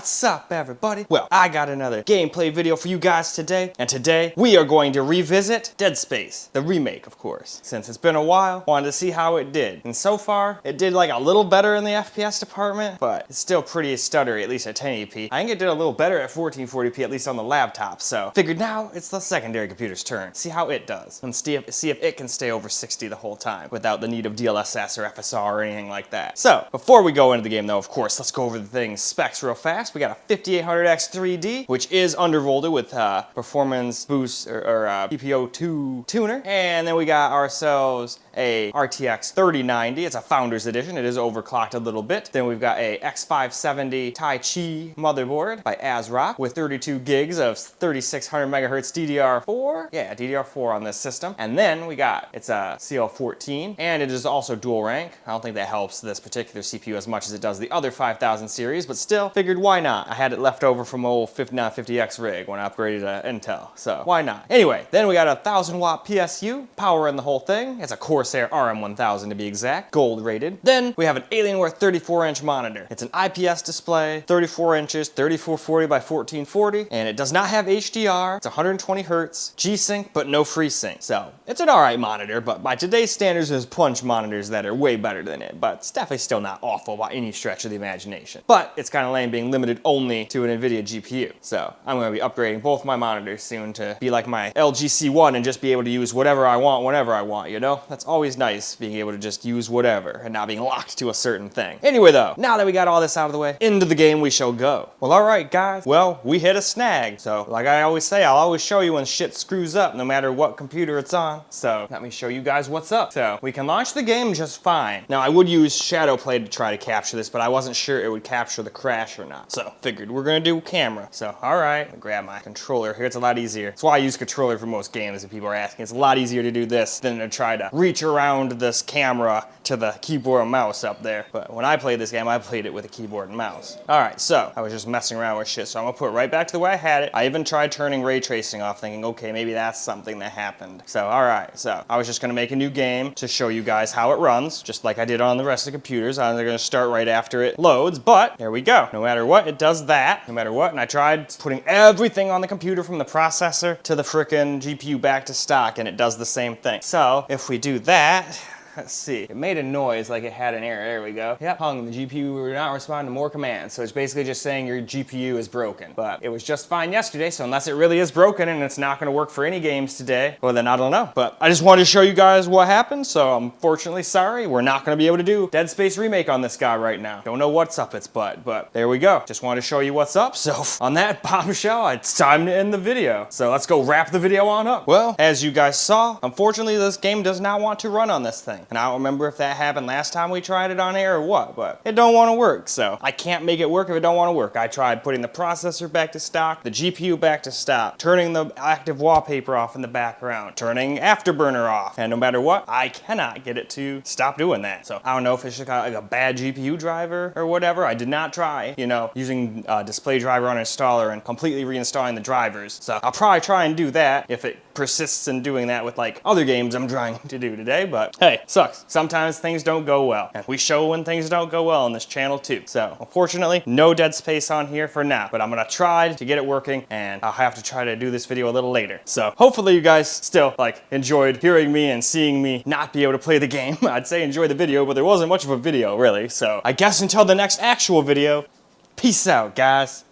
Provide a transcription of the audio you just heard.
What's up, everybody? Well, I got another gameplay video for you guys today, and today we are going to revisit Dead Space, the remake, of course. Since it's been a while, wanted to see how it did. And so far, it did like a little better in the FPS department, but it's still pretty stuttery, at least at 1080p. I think it did a little better at 1440p, at least on the laptop, so figured now it's the secondary computer's turn. See how it does, and see if it can stay over 60 the whole time without the need of DLSS or FSR or anything like that. So, before we go into the game though, of course, let's go over the thing's specs real fast. We got a 5800X 3D, which is undervolted with performance boost or PPO2 tuner. And then we got ourselves a RTX 3090. It's a Founders Edition. It is overclocked a little bit. Then we've got a X570 Taichi motherboard by AsRock with 32 gigs of 3600 megahertz DDR4. Yeah, DDR4 on this system. And then we got, it's a CL14, and it is also dual rank. I don't think that helps this particular CPU as much as it does the other 5000 series, but still, figured why not? I had it left over from old 5950X rig when I upgraded to Intel, so why not? Anyway, then we got a 1000 watt PSU, power in the whole thing. It's a Corsair RM1000 to be exact, gold rated. Then we have an Alienware 34-inch monitor. It's an IPS display, 34 inches, 3440 by 1440, and it does not have HDR. It's 120 hertz, G-Sync, but no FreeSync. So it's an alright monitor, but by today's standards, there's punch monitors that are way better than it, but it's definitely still not awful by any stretch of the imagination. But it's kind of lame being limited only to an NVIDIA GPU. So I'm going to be upgrading both my monitors soon to be like my LG C1 and just be able to use whatever I want whenever I want, you know? That's always nice, being able to just use whatever and not being locked to a certain thing. Anyway though, now that we got all this out of the way, into the game we shall go. Well, alright guys, well, we hit a snag. So like I always say, I'll always show you when shit screws up no matter what computer it's on. So let me show you guys what's up. So we can launch the game just fine. Now I would use Shadowplay to try to capture this, but I wasn't sure it would capture the crash or not. So figured we're gonna do camera. So alright, grab my controller here. It's a lot easier. That's why I use controller for most games if people are asking. It's a lot easier to do this than to try to reach around this camera to the keyboard and mouse up there. But when I played this game, I played it with a keyboard and mouse. Alright, so I was just messing around with shit. So I'm gonna put it right back to the way I had it. I even tried turning ray tracing off, thinking, okay, maybe that's something that happened. So alright, so I was just gonna make a new game to show you guys how it runs, just like I did on the rest of the computers. I'm gonna start right after it loads, but there we go. No matter what, it does that. No matter what, and I tried putting everything on the computer from the processor to the frickin' GPU back to stock, and it does the same thing. So if we do that, let's see. It made a noise like it had an error. There we go. Yep, hung. The GPU will not respond to more commands. So it's basically just saying your GPU is broken. But it was just fine yesterday, so unless it really is broken and it's not going to work for any games today, well then I don't know. But I just wanted to show you guys what happened, so I'm fortunately sorry. We're not going to be able to do Dead Space Remake on this guy right now. Don't know what's up its butt, but there we go. Just wanted to show you what's up. So on that bombshell, it's time to end the video. So let's go wrap the video on up. Well, as you guys saw, unfortunately this game does not want to run on this thing. And I don't remember if that happened last time we tried it on air or what, but it don't want to work, so I can't make it work if it don't want to work. I tried putting the processor back to stock, the GPU back to stock, turning the active wallpaper off in the background, turning Afterburner off, and no matter what, I cannot get it to stop doing that. So I don't know if it's just like a bad GPU driver or whatever. I did not try, you know, using display driver uninstaller and completely reinstalling the drivers. So I'll probably try and do that if it persists in doing that with like other games I'm trying to do today, but hey, sucks. Sometimes things don't go well, and we show when things don't go well on this channel too. So unfortunately, no Dead Space on here for now, but I'm gonna try to get it working, and I'll have to try to do this video a little later. So hopefully you guys still like enjoyed hearing me and seeing me not be able to play the game. I'd say enjoy the video, but there wasn't much of a video really. So I guess until the next actual video, peace out guys.